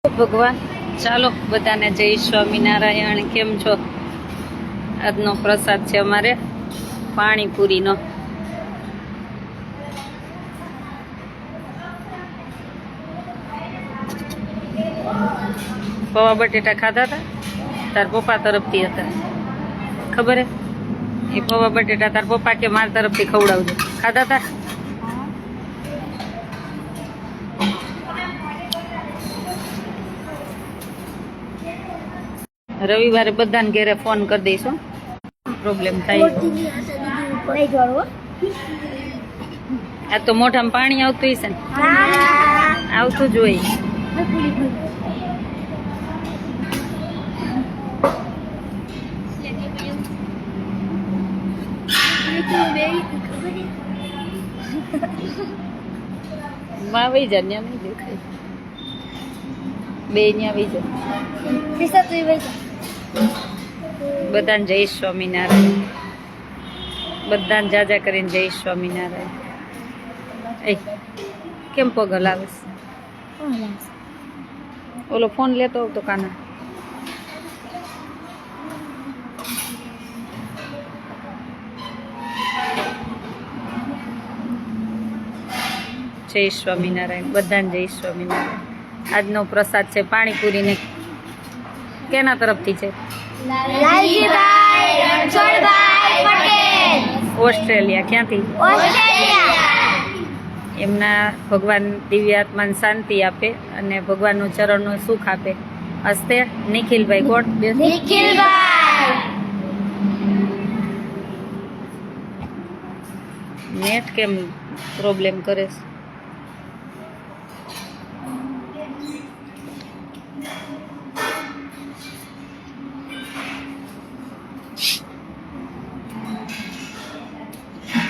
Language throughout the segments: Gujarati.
ભગવાન ચાલો બધાને જય સ્વામિનારાયણ. કેમ છો? આજનો પ્રસાદ છે અમારે પાણીપુરીનો. પૌવા બટેટા ખાધા હતા તાર પપ્પા તરફથી હતા, ખબર હે? એ પૌવા બટેટા તાર પપ્પા કે મારા તરફથી ખવડાવજો. ખાધા હતા? રવિવારે બધાને ઘેરે ફોન કરી દઈશું, પ્રોબ્લેમ થાય. આ તો મોઢામાં પાણી આવતું હશે ને? આવતું જ હોય. માં વહી જા, ત્યાં નહીં દેખાય. બે ત્યાં વહી જા. બધાને જય સ્વામિનારાયણ. બધાને જાજા કરીને જય સ્વામિનારાયણ. એ કેમ પગ હલાવેશ? ઓલો ફોન લેતો આવતો કાના. જય સ્વામિનારાયણ. બધાને જય સ્વામિનારાયણ. આજનો પ્રસાદ છે પાણીપુરીને. કેના તરફથી છે? ઓસ્ટ્રેલિયા. ક્યાંથી? એમના ભગવાન દિવ્ય આત્માને શાંતિ આપે અને ભગવાનનું ચરણનું સુખ આપે. હસ્તે નિખિલભાઈ. કોણ? નેટ કેમ પ્રોબ્લેમ કરે છે?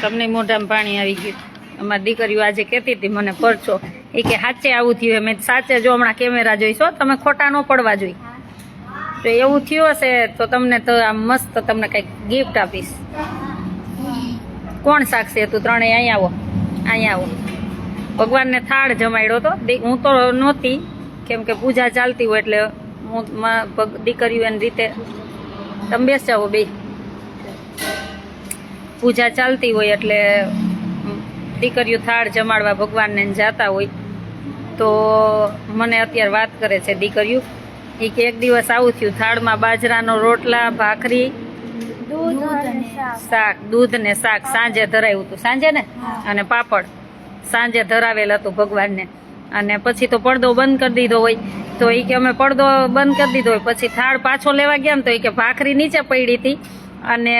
તમને મોઢામાં પાણી આવી ગયું. અમારી દીકરીઓ આજે કહેતી હતી મને પરચો, એ કે સાચે આવું થયું. મેં સાચે જો હમણાં કેમેરા જોઈશો, તમે ખોટા ન પડવા જોઈએ. તો એવું થયું હશે તો તમને તો આમ મસ્ત તમને કંઈક ગિફ્ટ આપીશ. કોણ સાક્ષી હતું? ત્રણેય અહીંયા આવો, અહીંયા આવો. ભગવાનને થાળ જમાડ્યો હતો. હું તો નહોતી, કેમ કે પૂજા ચાલતી હોય એટલે હું દીકરીઓ એની રીતે. તમે બેસ જાઓ બે. પૂજા ચાલતી હોય એટલે દીકરીઓ થાળ જમાડવા ભગવાનને જાતા હોય. તો મને અત્યારે વાત કરે છે દીકરીઓ, એ કે એક દિવસ આવું થયું, થાળમાં બાજરાનો રોટલા, ભાખરી, શાક, દૂધ ને શાક સાંજે ધરાવ્યું હતું. સાંજે ને, અને પાપડ સાંજે ધરાવેલ હતું ભગવાનને. અને પછી તો પડદો બંધ કરી દીધો હોય. તો એ કે અમે પડદો બંધ કરી દીધો હોય, પછી થાળ પાછો લેવા ગયા ને તો એ કે ભાખરી નીચે પડી હતી અને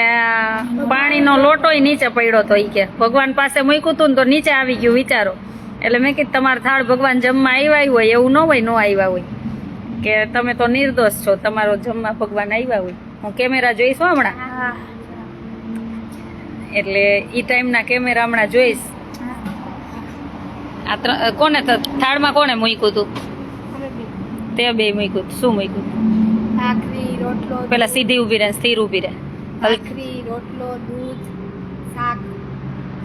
પાણીનો લોટોય નીચે પડ્યો હતો. એ કે ભગવાન પાસે મૂક્યું હતું ને તો નીચે આવી ગયું. વિચારો. એટલે મેં કીધું તમારા થાળ ભગવાન જમવા આવ્યા હોય એવું ન હોય, ન આવ્યા હોય. કે તમે તો નિર્દોષ છો, તમારો જમવા ભગવાન આવ્યા હોય. હું કેમેરા જોઈશ હમણાં, એટલે એ ટાઈમના કેમેરા હમણાં જોઈશ. આ કોને થાળમાં કોને મૂક્યું હતું? તે બે મૂક્યું. શું મૂક્યું? ભાખરી, રોટલો. પેલા સીધી ઉભી રહે, સ્થિર ઉભી રહે. ભાખરી, રોટલો, દૂધ, શાક.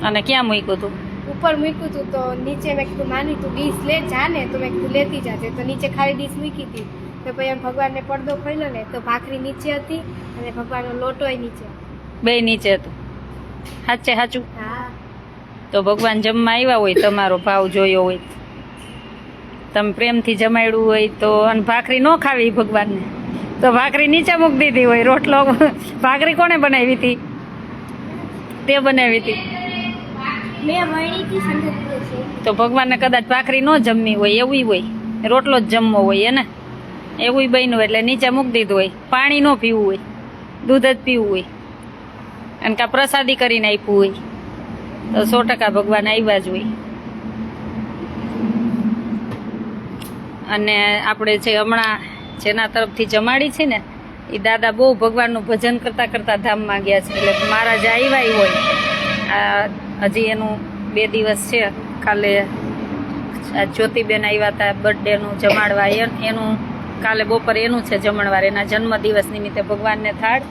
અને ક્યાં મૂક્યું હતું? ઉપર મૂક્યું હતું તો નીચે મેં કીધું માની તું ડીશ લે જા ને, તો મેં કીધું લેતી જાજે. તો નીચે ખાલી ડીશ મૂકી હતી. તો પછી એમ ભગવાનને પડદો ખોલ્યો ને તો ભાખરી નીચે હતી અને ભગવાનનો લોટોય નીચે. બે નીચે હતું. સાચે સાચું? હા. તો ભગવાન જમવા આવ્યા હોય, તમારો ભાવ જોયો હોય, તમે પ્રેમથી જમાડ્યું હોય તો. અને ભાખરી ન ખાવી ભગવાનને તો ભાખરી નીચે મૂકી દીધી હોય. રોટલો, ભાખરી કોને બનાવી હતી? તે બનાવી હતી. તો ભગવાનને કદાચ ભાખરી ન જમવી હોય એવું હોય, રોટલો જ જમવો હોય એને, એવું બન્યું એટલે નીચે મૂકી દીધું હોય. પાણી ન પીવું હોય, દૂધ જ પીવું હોય, અને કાં પ્રસાદી કરીને આપ્યું હોય. તો 100% ભગવાન આવ્યા જ હોય. અને આપણે જે હમણાં જેના તરફથી જમાડી છે ને, એ દાદા બહુ ભગવાનનું ભજન કરતા કરતા ધામમાં ગયા છે. એટલે મારા જે આવ્યા હોય, હજી એનું 2 દિવસ છે. કાલે જ્યોતિબેન આવ્યા હતા બર્થડેનું જમાડવા, એનું કાલે બપોરે એનું છે જમણવાર. એના જન્મદિવસ નિમિત્તે ભગવાનને થાળ,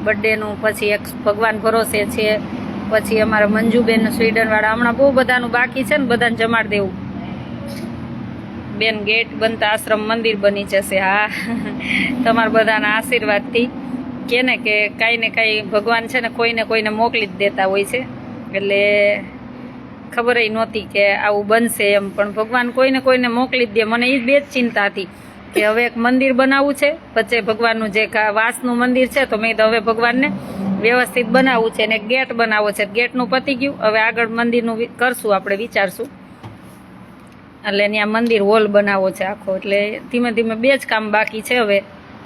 બર્થડેનું. પછી એક ભગવાન ભરોસે છે. પછી અમારા મંજુબેન સ્વીડન વાળા, હમણાં બહુ બધાનું બાકી છે ને, બધાને જમાડ દેવું. બેન ગેટ બનતા આશ્રમ મંદિર બની જશે. હા, તમારા બધાના આશીર્વાદથી કે ને કે કાંઈ ને કાંઈ ભગવાન છે ને કોઈને મોકલી જ દેતા હોય છે. એટલે ખબર નહોતી કે આવું બનશે એમ, પણ ભગવાન કોઈને મોકલી જ દે. મને એ જ બે જ ચિંતા હતી કે હવે એક મંદિર બનાવવું છે, પછી ભગવાનનું જે વાસનું મંદિર છે, તો મેં તો હવે ભગવાનને વ્યવસ્થિત બનાવવું છે ને ગેટ બનાવવો છે. ગેટનું પતી ગયું, હવે આગળ મંદિરનું કરશું, આપણે વિચારશું. એટલે ત્યાં મંદિર હોલ બનાવવો છે આખો. એટલે ધીમે ધીમે બે જ કામ બાકી છે હવે,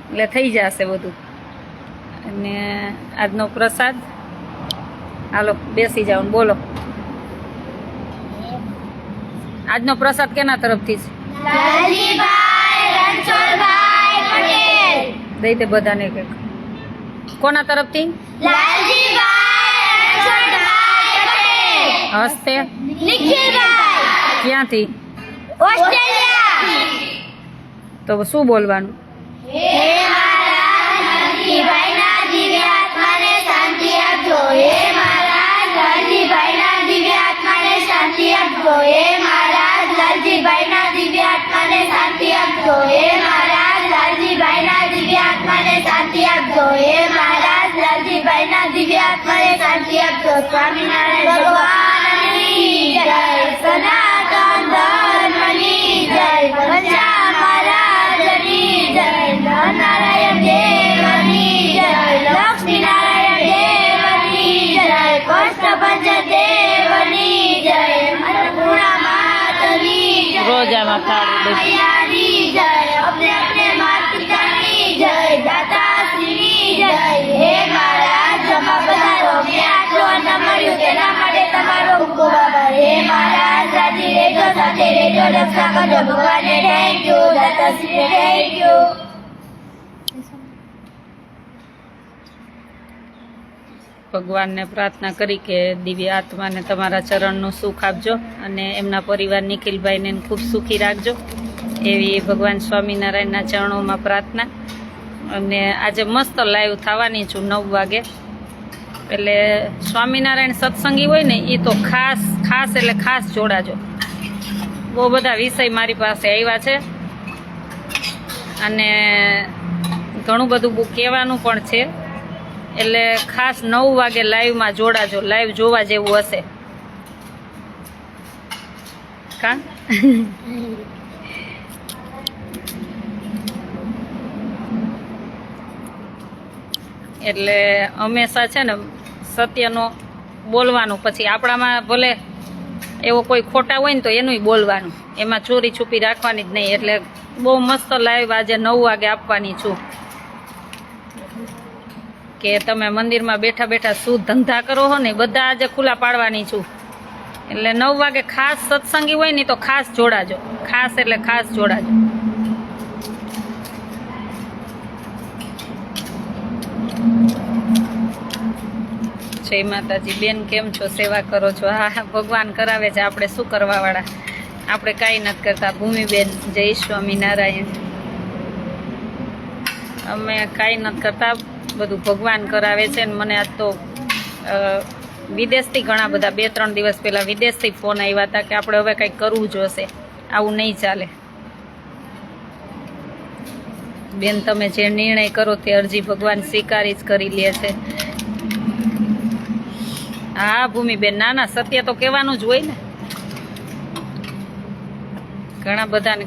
એટલે થઈ જશે બધું. અને આજનો પ્રસાદ, હાલો બેસી જાઓ ને બોલો. આજનો પ્રસાદ કેના તરફથી છે? દઈ દે બધાને એક. કોના તરફથી? હસ્તે. ક્યાંથી? તો શું બોલવાનું? સ્વામિનારાયણ ભગવાનની જય, સનાતન ધર્મની જય, વંજા મહારાજની જય, નારાયણ દેવની જય, લક્ષ્મીનારાયણ દેવની જય, કૃષ્ણપંચ દેવની જય, અન્નપૂર્ણા માતની જય, રોજામાં થાળી મૈયાની જય, અપને અપને માતા પિતાની જય, દાતાશ્રીની જય. હે મહારાજ, જમા પધારો. મેં આટલું અન્ન મળ્યું તેના માટે તમારો ખૂબ ખૂબ આભાર. હે મહારાજ, રાજી રહેજો, સાથે રહેજો, રક્ષા કરજો. ભગવાનને થેન્ક યુ, દાતાશ્રીને થેન્ક યુ. ભગવાનને પ્રાર્થના કરી કે દિવ્ય આત્માને તમારા ચરણનું સુખ આપજો અને એમના પરિવાર નિખિલભાઈને ખૂબ સુખી રાખજો, એવી ભગવાન સ્વામિનારાયણના ચરણોમાં પ્રાર્થના. અને આજે મસ્ત લાઈવ થવાની છું 9 વાગે. એટલે સ્વામિનારાયણ સત્સંગી હોય ને એ તો ખાસ એટલે ખાસ જોડાજો. બહુ બધા વિષય મારી પાસે આવ્યા છે અને ઘણું બધું કહેવાનું પણ છે. એટલે ખાસ 9 વાગે લાઈવમાં જોડાજો. લાઈવ જોવા જેવું હશે કા? એટલે હંમેશા છે ને સત્યનો બોલવાનું. પછી આપણામાં ભલે એવો કોઈ ખોટા હોય ને તો એનુંય બોલવાનું, એમાં ચોરી છુપી રાખવાની જ નહીં. એટલે બહુ મસ્ત લાઈવ આજે 9 વાગે આપવાની છું કે તમે મંદિરમાં બેઠા બેઠા શું ધંધા કરો હો ને બધા આજે ખુલ્લા પાડવાની છું. એટલે 9 વાગે ખાસ સત્સંગી હોય ને તો ખાસ જોડાજો. ખાસ એટલે ખાસ જોડાજો. જય માતાજી. બેન કેમ છો? સેવા કરો છો? હા, ભગવાન કરાવે છે, આપણે શું કરવા વાળા? આપણે કાંઈ નથી કરતા. ભૂમિબેન જય સ્વામિનારાયણ. અમે કાંઈ નથી કરતા, બધું ભગવાન કરાવે છે. ને મને આજ તો વિદેશથી ઘણા બધા 2-3 દિવસ પહેલાં વિદેશથી ફોન આવ્યા હતા કે આપણે હવે કંઈક કરવું જોશે, આવું નહીં ચાલે. બેન તમે જે નિર્ણય કરો તે અરજી ભગવાન સ્વીકારી જ કરી લે છે. હા ભૂમિબેન, ના ના, સત્ય તો કહેવાનું જ હોય ને. ઘણા બધાને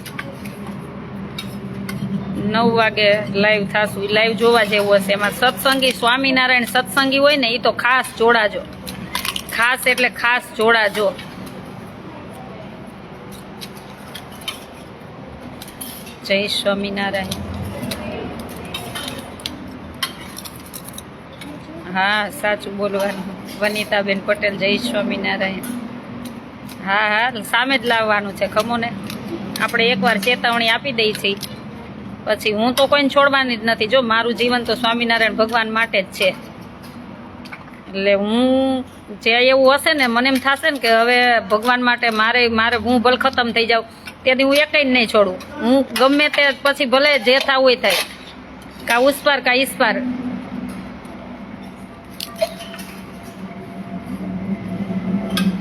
9 વાગે લાઈવ થાશું, લાઈવ જોવા જેવું હશે. એમાં સત્સંગી સ્વામિનારાયણ સત્સંગી હોય ને એ તો ખાસ જોડાજો. ખાસ એટલે ખાસ જોડાજો. જય સ્વામિનારાયણ. હા, સાચું બોલવાનું. વનિતાબેન પટેલ જય સ્વામિનારાયણ. હા હા, સામે જ લાવવાનું છે. ખમો ને, આપણે એકવાર ચેતવણી આપી દઈ છીએ પછી હું તો કોઈને છોડવાની જ નથી. જો મારું જીવન તો સ્વામિનારાયણ ભગવાન માટે જ છે. એટલે હું જે એવું હશે ને મને એમ થશે ને કે હવે ભગવાન માટે મારે હું ભલે ખતમ થઈ જાઉં તેથી હું એકઈ નહીં છોડું. હું ગમે તે પછી ભલે જે થવું હોય થાય, કા ઉસ્પાર કા ઈસ્પાર.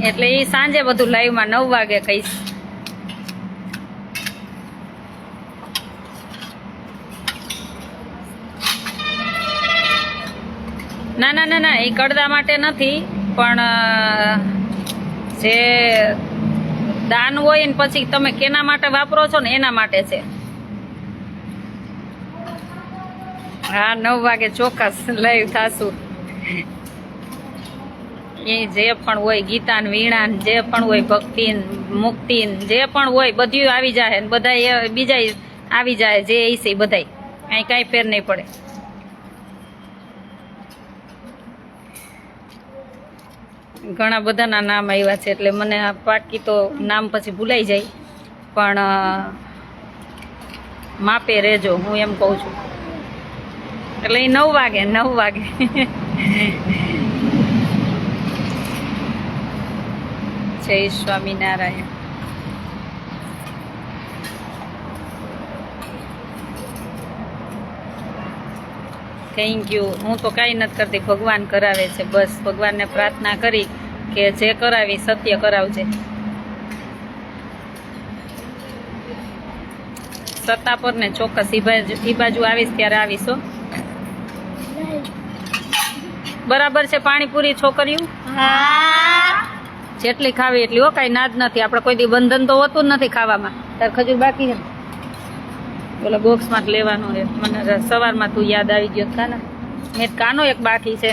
એટલે એ સાંજે બધું લાઈવમાં 9 વાગે કહીશ. ના ના ના ના એ કડદા માટે નથી, પણ જે દાન હોય ને પછી તમે કેના માટે વાપરો છો ને એના માટે છે. હા 9 વાગે ચોક્કસ લાઈવ થાશું. એ જે પણ હોય ગીતાન વીણાન જે પણ હોય ભક્તિન મુક્તિન જે પણ હોય બધું આવી જાય ને બધા બીજા આવી જાય જે એ છે બધાય અહીં કાંઈ ફેર નહીં પડે. ઘણા બધાના નામ આવ્યા છે એટલે મને આ પાકી તો નામ પછી ભૂલાઈ જાય, પણ માપે રહેજો હું એમ કહું છું. એટલે એ 9 વાગે 9 વાગે જય સ્વામિનારાયણ. Thank you. હું તો કાંઈ નથી કરતી, ભગવાન કરાવે છે. બસ ભગવાનને પ્રાર્થના કરી કે જે કરાવી સત્ય કરાવજે. સત્તા પર ને ચોક્કસ ઈ બાજુ આવીશ ત્યારે આવીશ હો. બરાબર છે પાણીપુરી છોકરીઓ? હા. જેટલી ખાવી એટલી હો, કાંઈ ના જ નથી. આપણે કોઈ દી બંધન તો હોતું જ નથી ખાવામાં. તાર ખજૂર બાકી છે ઓલા બોક્સમાં જ લેવાનું છે. મને સવારમાં તું યાદ આવી ગયો કાના, મેં કાનો એક બાકી છે.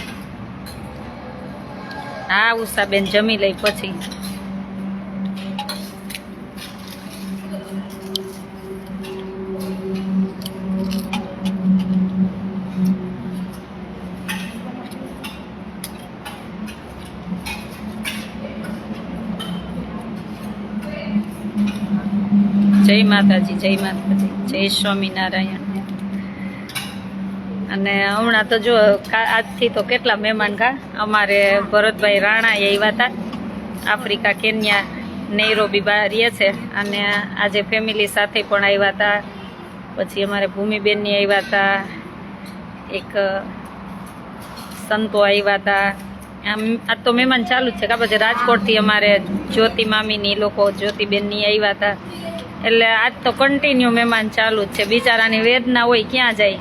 હા ઉષાબેન જમી લઈ પછી. જય માતાજી, જય માતાજી, જય સ્વામિનારાયણ. અને હમણાં તો જો આજથી તો કેટલા મહેમાન કા અમારે ભરતભાઈ રાણા એ આવ્યા હતા, આફ્રિકા કેન્યા નૈરોબી રહે છે, અને આજે ફેમિલી સાથે પણ આવ્યા હતા. પછી અમારે ભૂમિબેનની આવ્યા હતા, એક સંતો આવ્યા હતા. આમ આજ તો મહેમાન ચાલુ જ છે. કા પછી રાજકોટથી અમારે જ્યોતિ મામીની લોકો જ્યોતિબેનની આવ્યા હતા. એટલે આજ તો કન્ટિન્યુ મહેમાન ચાલુ જ છે. બિચારાની વેદના હોય ક્યાં જાય.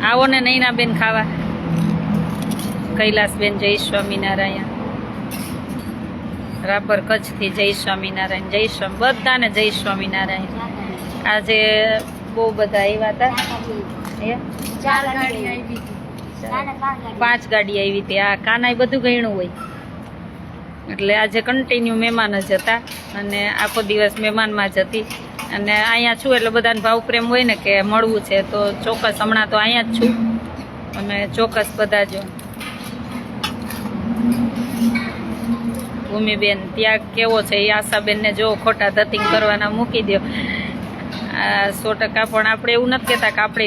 આવો ને નૈનાબેન ખાવા. કૈલાસબેન જય સ્વામિનારાયણ. રાપર કચ્છથી જય સ્વામિનારાયણ. જય સ્વામી બધાને જય સ્વામિનારાયણ. આજે બહુ બધા આવ્યા હતા. 4 ગાડી આવી હતી. 5 ગાડી આવી હતી. આ કાનાઈ બધું ગણ્યું હોય એટલે આજે કન્ટિન્યુ મહેમાન જ હતા, અને આખો દિવસ મહેમાનમાં જ હતી. અને અહીંયા છું એટલે બધાને ભાવ પ્રેમ હોય ને કે મળવું છે, તો ચોક્કસ હમણાં તો અહીંયા જ છું, અને ચોક્કસ બધા જો. ભૂમિબેન ત્યાગ કેવો છે એ આશાબેનને જો ખોટા ધતિંગ કરવાના મૂકી દો. 100% પણ આપણે એવું નથી કહેતા કે આપણે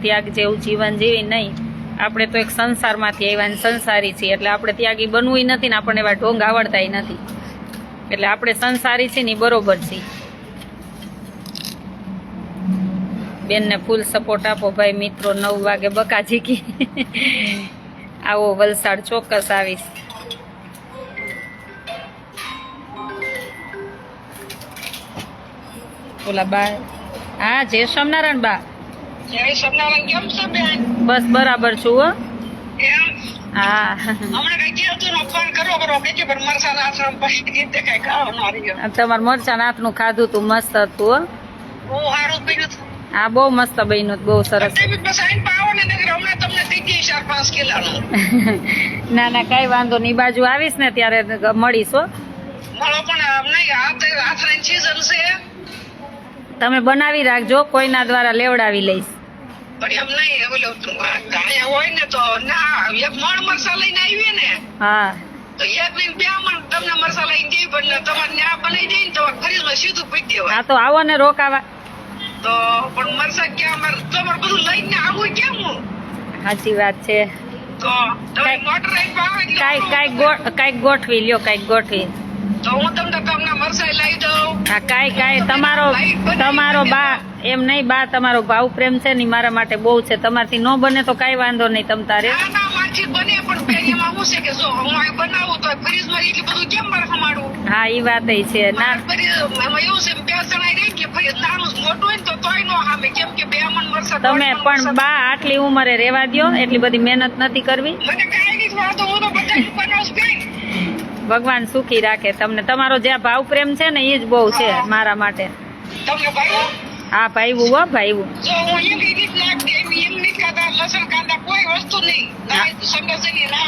ત્યાગ જેવું જીવન જીવી નહીં. આપણે તો એક સંસારમાંથી આવ્યા ને સંસારી છીએ, એટલે આપણે ત્યાગી બનવું નથી ને આપણને એવા ઢોંગ આવડતા નથી. એટલે આપણે સંસારી છીએ ને બરોબર છીએ. બેનને ફૂલ સપોર્ટ આપો ભાઈ મિત્રો. 9 વાગે બકાજી કી આવો વલસાડ, ચોક્કસ આવીશ. ઓલા બા, હા જય સ્વામિનારાયણ બા. બસ બરાબર છું હો. હા તમારે મરચાં હાથનું ખાધું તું, મસ્ત હતું હો. હા બહુ મસ્ત બન્યું, બહુ સરસ. ના ના કઈ વાંધો નહીં, બાજુ આવીશ ને ત્યારે મળીશ હો. તમે બનાવી રાખજો, કોઈના દ્વારા લેવડાવી લઈશ. હા હા તો આવો ને રોકાવા. સાચી વાત છે. કાંઈક ગોઠવી લ્યો, કાંઈક ગોઠવી. તો હું તમને મરસાઈ લઈ દઉં. હા કાંઈ તમારો એમ નહીં બા, તમારો ભાવ પ્રેમ છે ને ઈ મારા માટે બહુ છે. તમારથી ન બને તો કાંઈ વાંધો નહીં તમ તારે. ના ના મારથી બને પણ બેન એમાં શું છે કે જો હું આ બનાવું તો ફ્રીજમાં એટલું બધું કેમ મારે ખમાડું? હા ઈ વાત ય છે. ના એમાં એવું છે બે જણા રહી કે ભાઈ નાનું મોટું હોય ને તો તોય નો સામે કેમ કે બે મન મરસા તમે પણ બા આટલી ઉંમરે રહેવા દ્યો, એટલી બધી મહેનત નથી કરવી. મને કાંઈ નહીં વાંધો, હું તો બધા બનાવું બેન. ભગવાન સુખી રાખે તમને. તમારો જે આ ભાવ પ્રેમ છે ને એ જ બહુ છે મારા માટે. તમને ભાઈ હા ભાઈવું હો ભાઈવું. જો હું એમ રીત નાખતી એમ નહીં ખાતા લસણ કાંદા કોઈ વસ્તુ નહીં. સમજની ના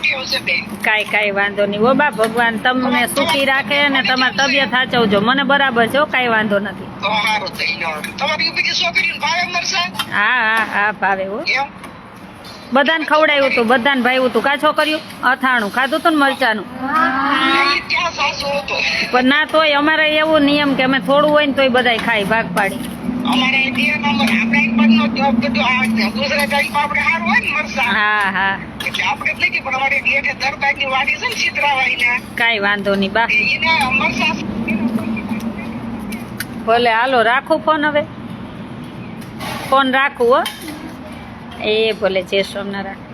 ટેવ છે બેન. કાંઈ વાંધો નહીં હો બા. ભગવાન તમને સુખી રાખે અને તમારી તબિયત સાચવજો. મને બરાબર છે હો, કાંઈ વાંધો નથી. તો સારું થઈ ગયું. તમારી બીજી છોકરીને ભાવે મરસા હા ભાવે હો. એમ બધાને ખવડાવ્યું હતું, બધાને ભાવ્યું હતું. કા છોકરીઓ અથાણું ખાધું હતું ને મરચાનું. ત્યાં સાસુ હતો પણ ના તોય અમારે એવું નિયમ કે અમે થોડું હોય ને તોય બધાય ખાય ભાગ પાડી. અમારે બે નંબર આપણે એક બાજુનો બધું આ દૂસરા ટાઈમ આપણે સારું હોય ને મરસા હા એટલે આપણે જ નથી પણ અમારે ગેટે દરબારની વાડી છે ને ચિત્રાવાઈને કાંઈ વાંધો નહીં બા. એને મરસા ભલે હાલો રાખું ફોન. હવે ફોન રાખું હો. એ ભલે જય સ્વામિનારાયણ.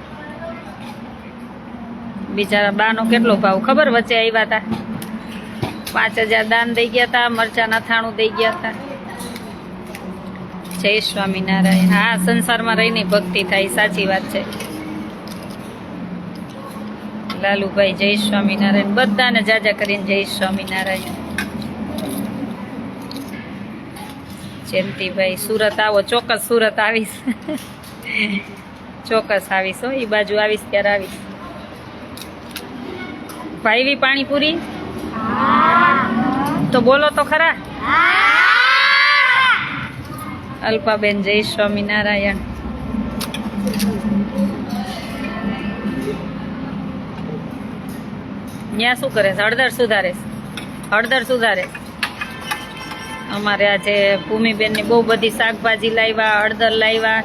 બિચારા બાનો કેટલો ભાવ ખબર, વચ્ચે આવ્યા હતા 5000 દાન દઈ ગયા હતા, મરચાં અથાણું દઈ ગયા હતા. જય સ્વામિનારાયણ. હા સંસારમાં રહીને ભક્તિ થાય, સાચી વાત છે. લાલુભાઈ જય સ્વામિનારાયણ. બધાને જાજા કરીને જય સ્વામિનારાયણ. જયંતિભાઈ સુરત આવો. ચોક્કસ સુરત આવીશ. ચોક્કસ આવીશ હો. એ બાજુ આવીશ ત્યારે આવીશ. ભાઈવી પાણીપુરી તો બોલો તો ખરા. અલ્પાબેન જય સ્વામિનારાયણ. ત્યાં શું કરે છે? હળદર સુધારે. હળદર સુધારે. અમારે આજે ભૂમિબેનની બહુ બધી શાકભાજી લાવ્યા, હળદર લાવ્યા.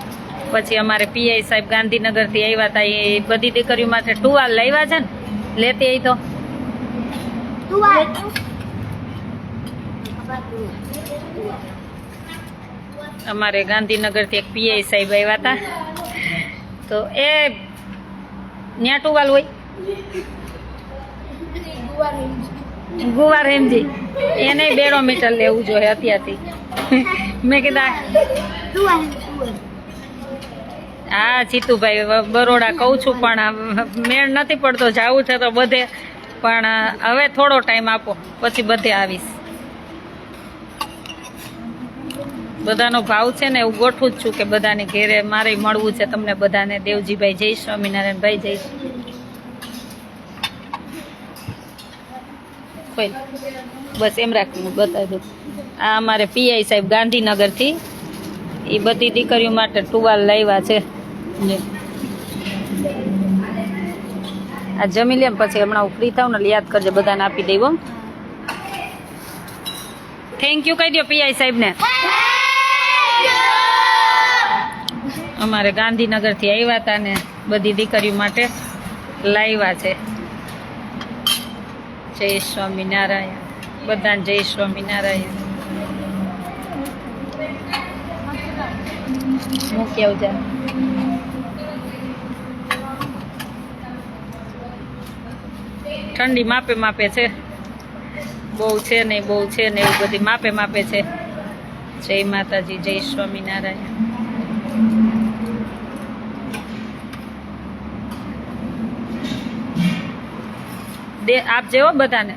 પછી અમારે પીઆઈ સાહેબ ગાંધીનગરથી આવ્યા હતા, એ બધી દીકરીઓ માટે ટુવાલ લાવ્યા છે ને, લેતી આવી તો. અમારે ગાંધીનગરથી એક પીઆઈ સાહેબ આવ્યા હતા, તો એ ન્યા ટુવાલ હોય ગુવાર હેમજી એને બેરોમીટર લેવું જોઈએ અત્યારથી. મેં કીધા હા જીતુભાઈ બરોડા કહું છું પણ મેળ નથી પડતો. જવું છે તો બધે, પણ હવે થોડો ટાઈમ આપો પછી બધે આવીશ. બધાનો ભાવ છે ને એવું ગોઠવું જ છું કે બધાને ઘેરે મારે મળવું છે તમને બધાને. દેવજીભાઈ જય સ્વામિનારાયણ. ભાઈ જય કોઈ બસ એમ રાખીને બતાવી દઉં. આ અમારે પીઆઈ સાહેબ ગાંધીનગરથી એ બધી દીકરીઓ માટે ટુવાલ લાવ્યા છે. આ જમી લે પછી હમણાં હું ફ્રી થાવ ને યાદ કરજે, બધાને આપી દઈ. થેન્ક યુ કહી દો પીઆઈ સાહેબને. અમારે ગાંધીનગરથી આવ્યા હતા ને બધી દીકરીઓ માટે લાવ્યા છે. જય સ્વામિનારાયણ. બધાને જય સ્વામિનારાયણ. મૂકી આવજા. ઠંડી માપે માપે છે, બહુ છે નહીં બહુ છે ને એવું બધી માપે માપે છે. જય માતાજી. જય સ્વામિનારાયણ. દે આપજે હો બધાને.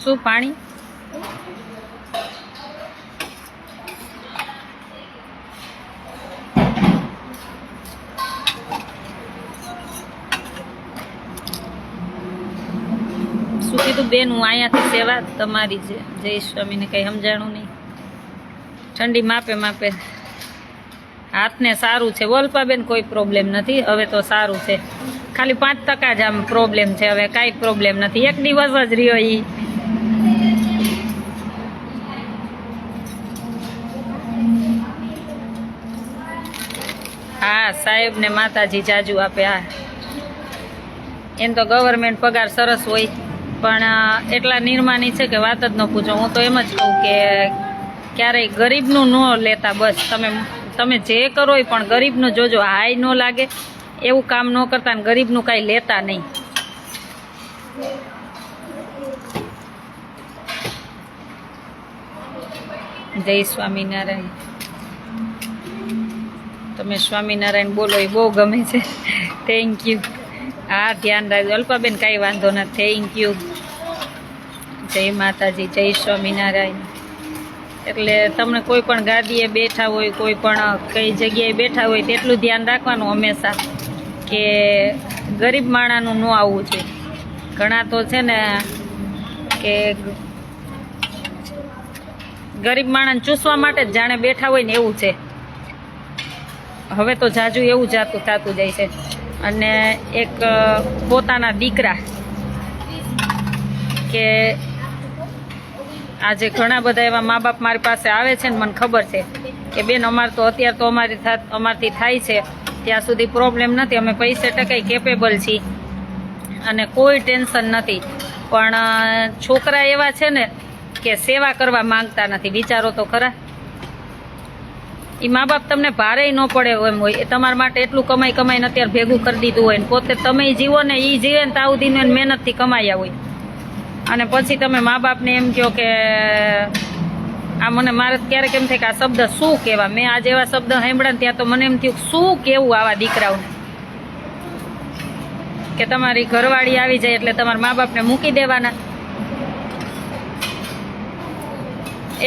શું પાણી? શું કીધું બેન? હું અહીંયાથી સેવા તમારી છે. જય સ્વામીને કંઈ સમજાણું નહીં. ઠંડી માપે માપે. હાથને સારું છે વલ્પાબેન, કોઈ પ્રોબ્લેમ નથી હવે તો સારું છે. ખાલી 5% જ આમ પ્રોબ્લેમ છે, હવે કાંઈ પ્રોબ્લેમ નથી. એક દિવસ જ રહ્યો ઈ. હા સાહેબ ને માતાજી જાજુ આપે. હા એમ તો ગવર્મેન્ટ પગાર સરસ હોય, પણ એટલા નિર્માની છે કે વાત જ ન પૂછો. હું તો એમ જ કહું કે ક્યારેય ગરીબનું ન લેતા. બસ તમે જે કરો એ પણ ગરીબનું જોજો, હાય ન લાગે એવું કામ ન કરતા, ને ગરીબનું કાંઈ લેતા નહીં. જય સ્વામિનારાયણ. તમે સ્વામિનારાયણ બોલો એ બહુ ગમે છે. Thank you. હા ધ્યાન રાખજો અલ્પાબેન, કાંઈ વાંધો નથી. Thank you. જય માતાજી, જય સ્વામિનારાયણ. એટલે તમને કોઈ પણ ગાદીએ બેઠા હોય, કોઈ પણ કઈ જગ્યાએ બેઠા હોય તેટલું ધ્યાન રાખવાનું હંમેશા કે ગરીબ માણાનું ન આવવું જોઈએ. ઘણા તો છે ને કે ગરીબ માણસને ચૂસવા માટે જ જાણે બેઠા હોય ને એવું છે. હવે તો જાજુ એવું થતું જાય છે. અને એક પોતાના દીકરા કે આજે ઘણા બધા એવા મા બાપ મારી પાસે આવે છે ને મને ખબર છે કે બેન અમારે તો અત્યારે તો અમારથી થાય છે ત્યાં સુધી પ્રોબ્લેમ નથી, અમે પૈસે ટકાઈ કેપેબલ છીએ અને કોઈ ટેન્શન નથી, પણ છોકરા એવા છે ને કે સેવા કરવા માંગતા નથી. વિચારો તો ખરા. એ મા બાપ તમને ભારે ન પડે એમ હોય, એ તમારા માટે એટલું કમાઈને અત્યારે ભેગું કરી દીધું હોય ને પોતે તમે જીવો ને એ જીવે ને તાવ દીને મહેનતથી કમાયા હોય, અને પછી તમે મા બાપને એમ કહો કે આ મારે ક્યારેક એમ થાય કે આ શબ્દ શું કહેવા. મેં આજે એવા શબ્દ સાંભળ્યા ને ત્યાં તો મને એમ થયું શું કહેવું આવા દીકરાઓને, કે તમારી ઘરવાળી આવી જાય એટલે તમારા મા બાપને મૂકી દેવાના.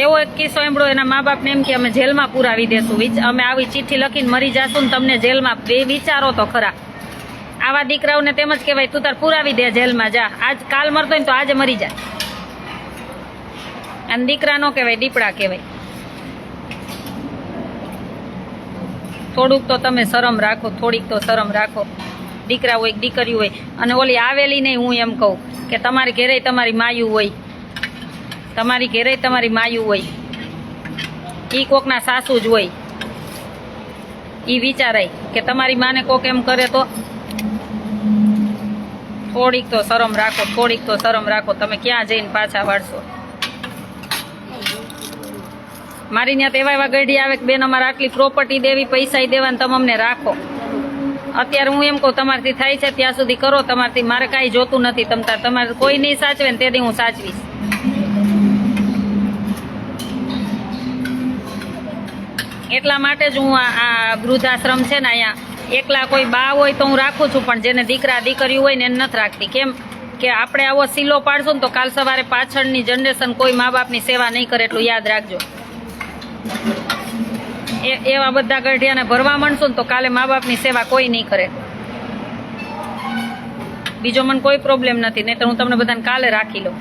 એવો એક કિસ્સો સાંભળ્યો, એના મા બાપને એમ કે અમે જેલમાં પુરાવી દેશું, અમે આવી ચિઠ્ઠી લખીને મરી જાશું ને તમને જેલમાં. વિચારો તો ખરા. આવા દીકરાઓને તેમ જ કહેવાય તું તાર પુરાવી દે જેલમાં જા, આજ કાલ મરતો હોય ને તો આજે મરી જા. અને દીકરા નો કહેવાય, દીપડા કહેવાય. થોડુંક તો તમે શરમ રાખો, થોડીક તો શરમ રાખો. દીકરા હોય દીકરી હોય, અને ઓલી આવેલી નહીં, હું એમ કહું કે તમારી ઘેરે તમારી માયું હોય, તમારી ઘેરે તમારી માયું હોય, એ કોકના સાસુ જ હોય. એ વિચારાય કે તમારી માને કોક એમ કરે તો થોડીક તો શરમ રાખો, થોડીક તો શરમ રાખો. તમે ક્યાં જઈને પાછા વાળશો. મારી ત્યાં તો એવા ગઢી આવે કે બેન અમારે આટલી પ્રોપર્ટી દેવી, પૈસા દેવા, તમે અમને રાખો. અત્યારે હું એમ કહું તમારથી થાય છે ત્યાં સુધી કરો, તમારથી મારે કાંઈ જોતું નથી. તમારે કોઈ નહીં સાચવે ને તેથી હું સાચવીશ. એટલા માટે જ હું આ વૃદ્ધાશ્રમ છે ને અહીંયા એકલા કોઈ બા હોય તો હું રાખું છું, પણ જેને દીકરા દીકરી હોય ને એને નથી રાખતી. કેમ કે આપણે આવો સીલો પાડશું ને તો કાલ સવારે પાછળની જનરેશન કોઈ મા બાપની સેવા નહીં કરે, એટલું યાદ રાખજો. એવા બધા ગઢિયાને ભરવા માંડશું ને તો કાલે મા બાપની સેવા કોઈ નહીં કરે. બીજો મને કોઈ પ્રોબ્લેમ નથી, નહીં તો હું તમને બધાને કાલે રાખી લઉં,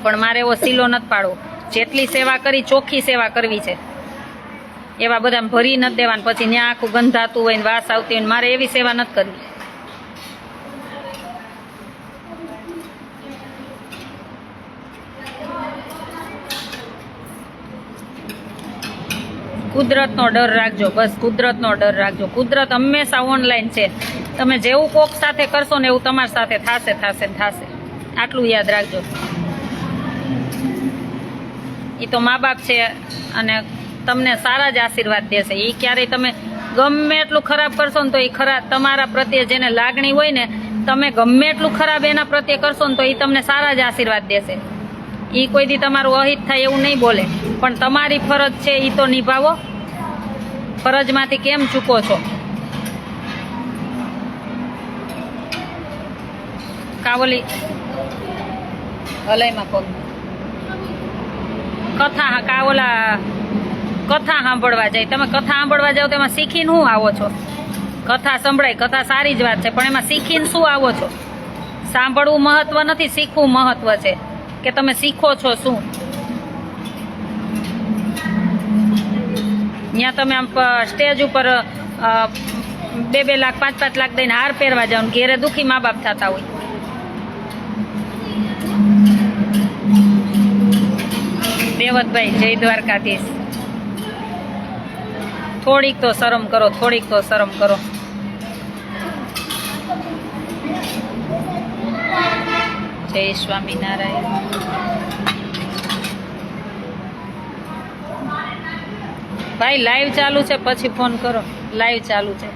પણ મારે એવો સીલો નથી પાડવો. જેટલી સેવા કરી ચોખ્ખી સેવા કરવી છે. એવા બધા ભરી નથી દેવાનું, પછી ત્યાં આખું ગંધાતું હોય ને વાસ આવતી હોય, મારે એવી સેવા નથી કરવી. કુદરતનો ડર રાખજો, બસ કુદરતનો ડર રાખજો. કુદરત હંમેશા ઓનલાઈન છે. તમે જેવું કોક સાથે કરશો ને એવું તમારી સાથે થશે. આટલું યાદ રાખજો. એ તો મા બાપ છે અને તમને સારા જ આશીર્વાદ દેશે. એ ક્યારેય તમે ગમે એટલું ખરાબ કરશો ને તો એ તમારા પ્રત્યે જેને લાગણી હોય ને, તમે ગમે એટલું ખરાબ એના પ્રત્યે કરશો ને તો એ તમને સારા જ આશીર્વાદ દેશે. એ કોઈ દી તમારું અહિત થાય એવું નહીં બોલે, પણ તમારી ફરજ છે એ તો નિભાવો. ફરજમાંથી કેમ ચૂકો છો? કાવલી હલાઈમાં પગ કથા સાંભળવા જાય. તમે કથા સાંભળવા જાઓ તો એમાં શીખીને શું આવો છો? કથા સંભળાય, કથા સારી જ વાત છે, પણ એમાં શીખીને શું આવો છો? સાંભળવું મહત્વ નથી, શીખવું મહત્વ છે કે તમે શીખો છો શું. ત્યાં તમે આમ સ્ટેજ ઉપર 2-2 લાખ 5-5 લાખ દઈને હાર પહેરવા જાઓ, ઘેરે દુઃખી મા બાપ થતા હોય. દેવતભાઈ જય દ્વારકાધીશ. થોડીક તો શરમ કરો, થોડીક તો શરમ કરો. જય સ્વામિનારાયણ. ભાઈ લાઈવ ચાલુ છે, પછી ફોન કરો. લાઈવ ચાલુ છે.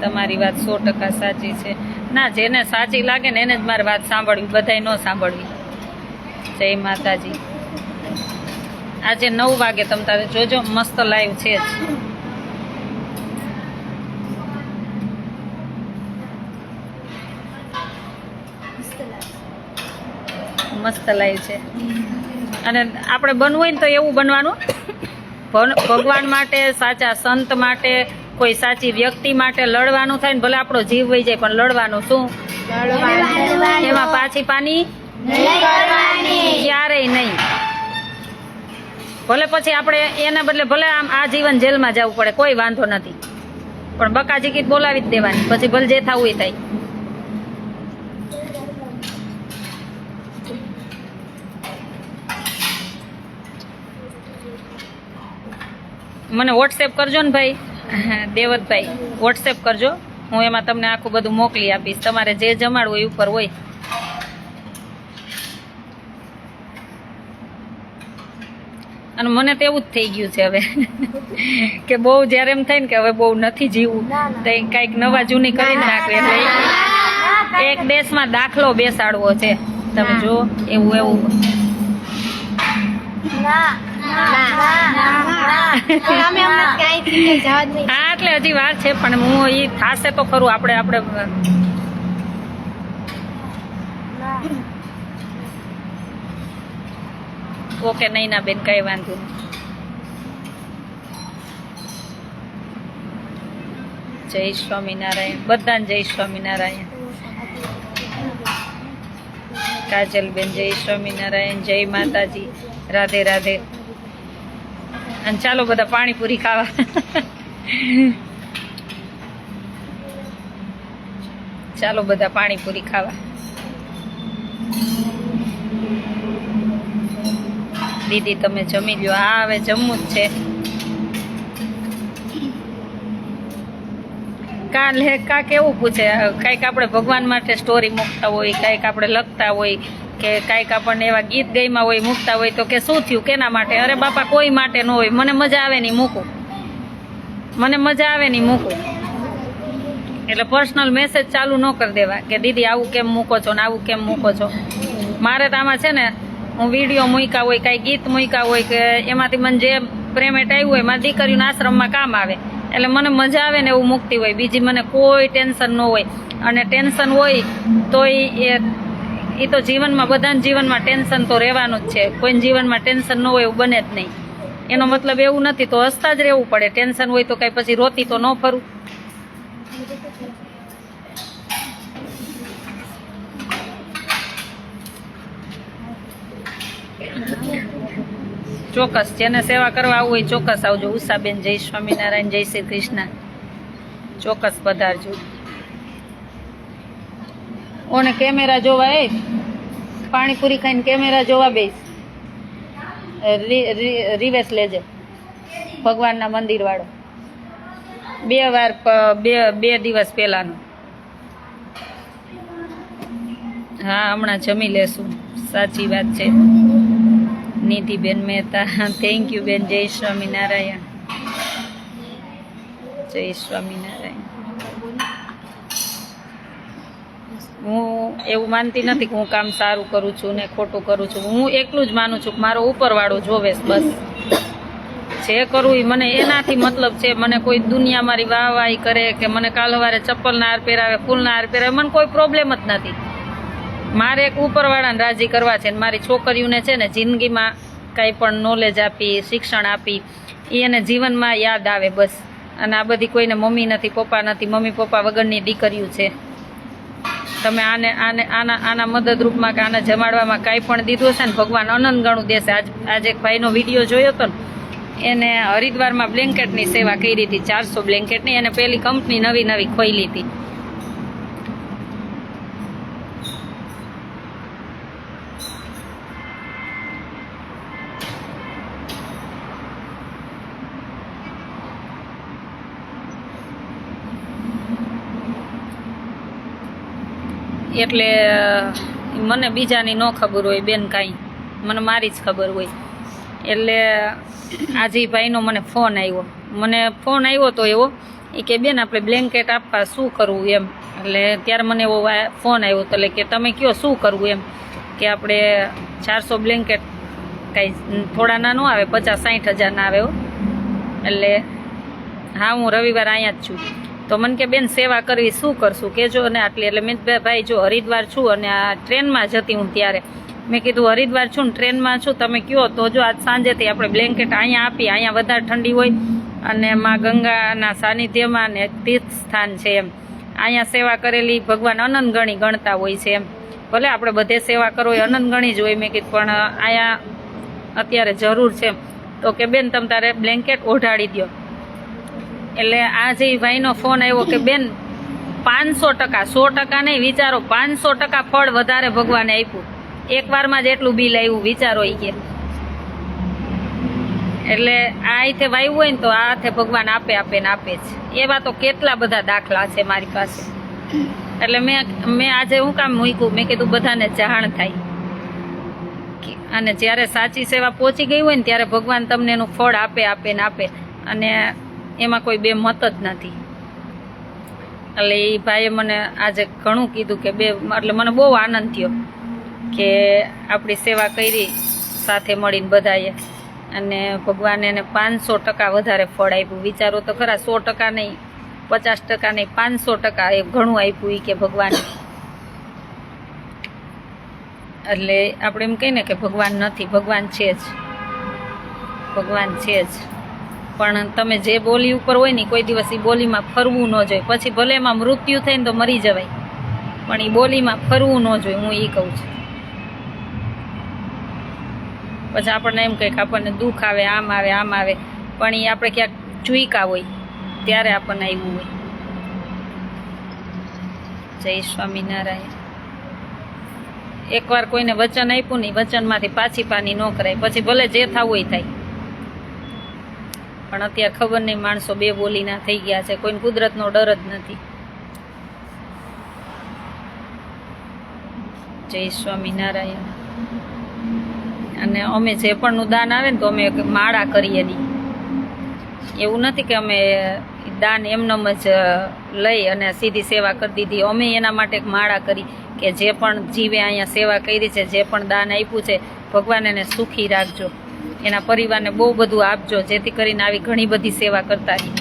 તમારી વાત 100% સાચી છે. ના, જેને સાચી લાગે ને એને જ મારી વાત સાંભળવી, બધાય ન સાંભળવી. જય માતાજી. આજે 9 વાગે તમ તારે જોજો, મસ્ત લાઈવ છે જ. મસ્ત લાઈવ છે. અને આપણે બનવું હોય ને તો એવું બનવાનું, ભગવાન માટે, સાચા સંત માટે, કોઈ સાચી વ્યક્તિ માટે લડવાનું થાય ને, ભલે આપણો જીવ વહી જાય પણ લડવાનું. શું એમાં પાછી પાની ક્યારેય નહીં. ભલે પછી આપણે એના બદલે ભલે આમ આ જીવન જેલમાં જવું પડે, કોઈ વાંધો નથી, પણ બકાજી કીટ બોલાવી જ દેવાની, પછી ભલે જે થવું એ થાય. મને વોટ્સએપ કરજો ને ભાઈ, દેવતભાઈ, વોટ્સએપ કરજો. હું એમાં તમને આખું બધું મોકલી આપીશ. તમારે જે જમાડવું એ ઉપર હોય. અને મને તો એવું જ થઈ ગયું છે હવે કે બહુ જ્યારે એમ થાય ને કે હવે બહુ નથી જીવવું, તો કંઈક નવા જૂની કરી નાખવી. એટલે એક દેશમાં દાખલો બેસાડવો છે. તમે જો એવું એવું હા, એટલે હજી વાર છે, પણ હું એ થાશે તો ખરું. આપણે ઓકે. નહીં ના બેન, કઈ વાંધો નહીં. જય સ્વામિનારાયણ. બધાને જય સ્વામિનારાયણ. કાજલબેન જય સ્વામિનારાયણ. જય માતાજી. રાધે રાધે. અને ચાલો બધા પાણીપુરી ખાવા. ચાલો બધા પાણીપુરી ખાવા. દીદી તમે જમી લ્યો. હા, હવે જમવું જ છે. કા કેવું પૂછે, કાંઈક આપણે ભગવાન માટે સ્ટોરી મૂકતા હોય, કાંઈક આપણે લખતા હોય, કે કાંઈક આપણને એવા ગીત ગઈમાં હોય, મૂકતા હોય, તો કે શું થયું, કેના માટે? અરે બાપા, કોઈ માટે ન હોય. મને મજા આવે નહીં મૂકું, મને મજા આવે નહીં મૂકું. એટલે પર્સનલ મેસેજ ચાલુ ન કરી દેવા કે દીદી આવું કેમ મૂકો છો ને આવું કેમ મૂકો છો. મારે તો આમાં છે ને, હું વિડીયો મૂક્યા હોય, કાંઈ ગીત મૂક્યા હોય, કે એમાંથી મને જે પ્રેમેટ આવ્યું હોય, મારી દીકરીઓના આશ્રમમાં કામ આવે, એટલે મને મજા આવે ને એવું મૂકતી હોય. બીજી મને કોઈ ટેન્શન ન હોય. અને ટેન્શન હોય તો એ તો જીવનમાં, બધાના જીવનમાં ટેન્શન તો રહેવાનું જ છે. કોઈના જીવનમાં ટેન્શન ન હોય એવું બને જ નહીં. એનો મતલબ એવું નથી, તો હસતા જ રહેવું પડે. ટેન્શન હોય તો કાંઈ પછી રોતી તો ન ફરું. ચોક્કસ, જેને સેવા કરવા આવવું હોય ચોક્કસ આવજો. ઉષાબેન જય સ્વામિનારાયણ. જય શ્રી કૃષ્ણ. ચોક્કસ પધારજો. ઓને કેમેરા જોવા, એ પાણીપુરી ખાઈને કેમેરા જોવા બેસ. રિવેસ લેજે ભગવાનના મંદિર વાળો. 2 વાર 2 દિવસ પહેલાનો. હા, હમણાં જમી લેશું. સાચી વાત છે. નિધિબેન મહેતા, થેન્ક યુ બેન. જય સ્વામિનારાયણ. જય સ્વામિનારાયણ. હું એવું માનતી નથી કે હું કામ સારું કરું છું ને ખોટું કરું છું. હું એકલું જ માનું છું કે મારો ઉપરવાળો જોવે બસ. જે કરું એ મને એનાથી મતલબ છે. મને કોઈ દુનિયા મારી વાહવાહી કરે કે મને કાલ સવારે ચપ્પલના હાર પહેરાવે, ફૂલના હાર પહેરાવે, મને કોઈ પ્રોબ્લેમ જ નથી. મારે એક ઉપરવાળાને રાજી કરવા છે. મારી છોકરીઓને છે ને જિંદગીમાં કંઈ પણ નોલેજ આપી, શિક્ષણ આપી, એ એને જીવનમાં યાદ આવે બસ. અને આ બધી કોઈને મમ્મી નથી, પપ્પા નથી, મમ્મી પપ્પા વગરની દીકરીઓ છે. તમે આના મદદરૂપમાં કે આના જમાડવામાં કાંઈ પણ દીધું હશે ને, ભગવાન અનંત ગણું દેશે. આજે એક ભાઈનો વિડીયો જોયો હતો ને, એને હરિદ્વારમાં બ્લેન્કેટની સેવા કરી હતી, 400 બ્લેન્કેટની. એને પેલી કંપની નવી ખોલી હતી. એટલે મને બીજાની ન ખબર હોય બેન કાંઈ, મને મારી જ ખબર હોય. એટલે આજે ઈ ભાઈનો મને ફોન આવ્યો તો એવો એ કે બેન આપણે બ્લેન્કેટ આપવા શું કરવું એમ. એટલે ત્યારે મને એવો ફોન આવ્યો તો એટલે કે તમે કયો શું કરવું એમ, કે આપણે 400 બ્લેન્કેટ કાંઈ થોડા ના ન આવે, 50-60 હજાર ના આવે હો. એટલે હા હું રવિવાર અહીંયા જ છું. તો મને કે બેન સેવા કરવી શું કરશું કહેજો ને આટલી. એટલે મેં ભાઈ જો હરિદ્વાર છું અને આ ટ્રેનમાં જતી હું ત્યારે મેં કીધું હરિદ્વાર છું ને ટ્રેનમાં છું, તમે કયો તો જો આજ સાંજેથી આપણે બ્લેન્કેટ અહીંયા આપીએ. અહીંયા વધારે ઠંડી હોય અને માં ગંગાના સાનિધ્યમાં ને તીર્થ સ્થાન છે એમ. અહીંયા સેવા કરેલી ભગવાન અનંત ગણી ગણતા હોય છે એમ. ભલે આપણે બધે સેવા કરો એ અનંત ગણી જ હોય. મેં કીધું પણ અહીંયા અત્યારે જરૂર છે. તો કે બેન તમ તારે બ્લેન્કેટ ઓઢાડી દો. એટલે આજે ભાઈનો ફોન આવ્યો કે બેન 500%, 100% નહીં, વિચારો 500% ફળ વધારે ભગવાને આપ્યું. એક વારમાં જ એટલું બિલ આવ્યું, વિચારો ઈ કે. એટલે આ હાથે વાવ્યું હોય ને તો આ હાથે ભગવાન આપે જ. એવા તો કેટલા બધા દાખલા છે મારી પાસે. એટલે મેં આજે હું કામ મૂક્યું, મેં કીધું બધાને જાણ થાય. અને જ્યારે સાચી સેવા પહોંચી ગઈ હોય ને ત્યારે ભગવાન તમને એનું ફળ આપે. અને એમાં કોઈ બે મત જ નથી. એટલે એ ભાઈએ મને આજે ઘણું કીધું કે એટલે મને બહુ આનંદ થયો કે આપણી સેવા કરી સાથે મળીને બધાએ, અને ભગવાને એને 500% વધારે ફળ આપ્યું. વિચારો તો ખરા, 100% નહીં, 50% નહીં, 500% એ ઘણું આપ્યું એ કે ભગવાને. એટલે આપણે એમ કહીએ ને કે ભગવાન નથી, ભગવાન છે જ. પણ તમે જે બોલી ઉપર હોય ને કોઈ દિવસ એ બોલીમાં ફરવું ન જોઈએ. પછી ભલે એમાં મૃત્યુ થાય ને તો મરી જવાય, પણ એ બોલીમાં ફરવું ન જોઈએ, હું એ કહું છું. પછી આપણને એમ કહે કે આપણને દુઃખ આવે, આમ આવે, પણ એ આપણે ક્યાંક ચૂઈકા હોય ત્યારે આપણને આવ્યું હોય. જય સ્વામિનારાયણ. એકવાર કોઈને વચન આપ્યું ને, વચનમાંથી પાછી પાની ન કરાય. પછી ભલે જે થવું હોય થાય. પણ અત્યારે ખબર નહીં, માણસો બે બોલીના થઈ ગયા છે. કોઈને કુદરતનો ડર જ નથી. જય સ્વામિનારાયણ. અને અમે જે પણનું દાન આવે ને તો અમે માળા કરીએ નહીં. એવું નથી કે અમે દાન એમનેમ જ લઈ અને સીધી સેવા કરી દીધી. અમે એના માટે એક માળા કરી કે જે પણ જીવે અહીંયા સેવા કરી છે, જે પણ દાન આપ્યું છે, ભગવાન એને સુખી રાખજો, એના પરિવારને બહુ બધું આપજો, જેથી કરીને આવી ઘણી બધી સેવા કરતા રહીએ.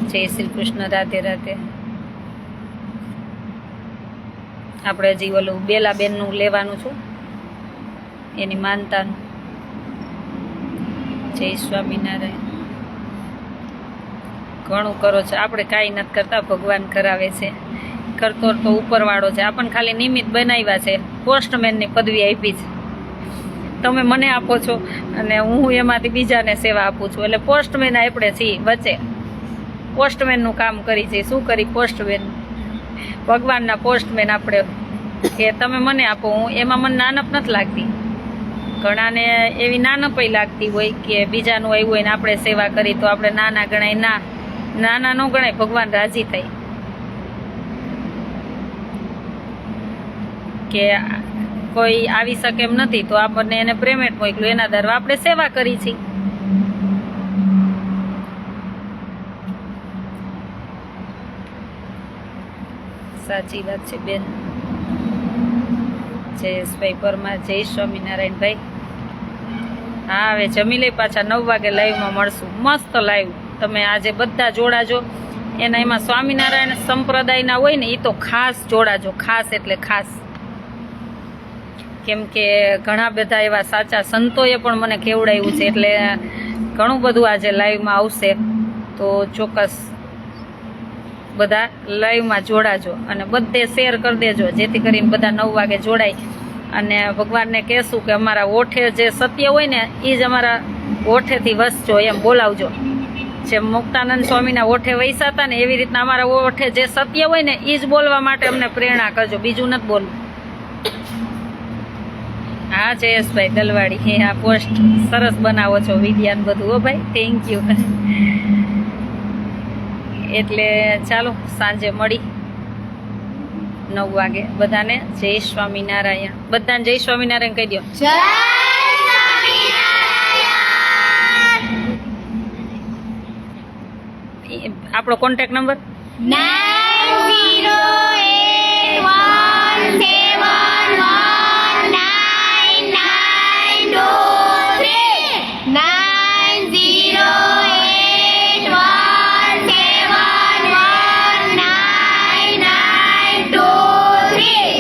જય શ્રી કૃષ્ણ. રાધે રાધે. આપણે હજી ઓલું બેલાબેનનું લેવાનું છું, એની માનતાનું. જય સ્વામિનારાયણ. ઘણું કરો છો, આપણે કાંઈ નથી કરતા, ભગવાન કરાવે છે. કરતો તો ઉપરવાળો છે, આપણને ખાલી નિમિત્ત બનાવ્યા છે. પોસ્ટમેનની પદવી આપી છે, તમે મને આપો છો અને હું એમાંથી બીજાને સેવા આપું છું. એટલે પોસ્ટમેન આપણે છીએ વચ્ચે, પોસ્ટમેનનું કામ કરી છે. શું કરી પોસ્ટમેન? ભગવાનના પોસ્ટમેન આપણે. કે તમે મને આપો, હું એમાં મને નાનપ નથી લાગતી. ઘણાને એવી નાનપઈ લાગતી હોય કે બીજાનું આવ્યું હોય ને આપણે સેવા કરી તો આપણે નાના ગણાય. નાના ન ગણાય, ભગવાન રાજી થાય. કે કોઈ આવી શકે એમ નથી તો આપણને એને પેમેન્ટ મોકલ્યું, એના દ્વારા આપણે સેવા કરી છે. સાચી વાત છે બેન. જયેશભાઈ પરમાર. જય સ્વામિનારાયણ ભાઈ. હા હવે જમી લઈ, પાછા 9 વાગે લાઈવમાં મળશું. મસ્ત લાઈવ તમે આજે બધા જોડાજો. એના એમાં સ્વામિનારાયણ સંપ્રદાયના હોય ને એ તો ખાસ જોડાજો, ખાસ એટલે ખાસ. કેમ કે ઘણા બધા એવા સાચા સંતોએ પણ મને કેવડાવ્યું છે, એટલે ઘણું બધું આજે લાઈવમાં આવશે. તો ચોક્કસ બધા લાઈવમાં જોડાજો અને બધે શેર કરી દેજો, જેથી કરીને બધા 9 વાગે જોડાય. અને ભગવાનને કહેશું કે અમારા ઓઠે જે સત્ય હોય ને એ જ અમારા ઓઠેથી વસજો, એમ બોલાવજો. જેમ મુક્તાનંદ સ્વામીના ઓઠે વૈસા હતા ને એવી રીતના અમારા ઓઠે જે સત્ય હોય ને એ જ બોલવા માટે અમને પ્રેરણા કરજો, બીજું નથી બોલવું. હા જયેશભાઈ દલવાડી, આ પોસ્ટ સરસ બનાવો છો, વિડિયા ને બધું. હો ભાઈ, થેન્ક યુ. એટલે ચાલો સાંજે મળી 9 વાગે. બધાને જય સ્વામિનારાયણ. બધાને જય સ્વામિનારાયણ કહી દો. જય સ્વામિનારાયણ. આપણો કોન્ટેક્ટ નંબર 9081719923.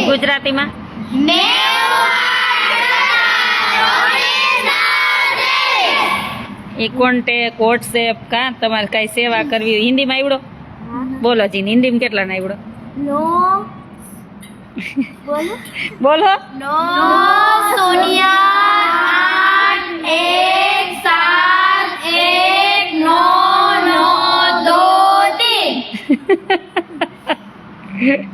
ગુજરાતીમાં એ કોન્ટેક્ટ વોટ્સએપ કાં તમારે કાંઈ સેવા કરવી હોય હિન્દીમાં આવડો બોલો જી હિન્દીમાં કેટલા ના આવડો નો બોલો બોલો નો સોનિયા 817192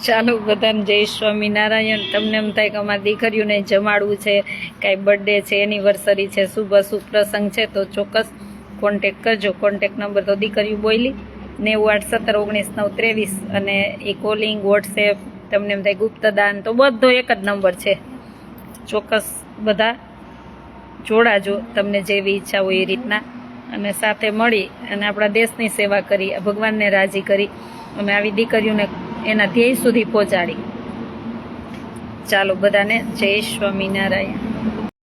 ચાલો બધાને જય સ્વામિનારાયણ. તમને એમ થાય કે અમારી દીકરીઓને જમાડવું છે, કાંઈ બર્થડે છે, એનિવર્સરી છે, શુભ અશુભ પ્રસંગ છે તો ચોક્કસ કોન્ટેક કરજો. કોન્ટેક નંબર તો દીકરીઓ બોલી 98171993 અને એ કોલિંગ વોટ્સએપ તમને એમ થાય ગુપ્તદાન તો બધો એક જ નંબર છે. ચોક્કસ બધા જોડાજો તમને જેવી ઈચ્છા હોય એ રીતના અને સાથે મળી અને આપણા દેશની સેવા કરી ભગવાનને રાજી કરી અને આવી દીકરીઓને એના ધ્યેય સુધી પહોંચાડી. ચાલો બધાને જય સ્વામિનારાયણ.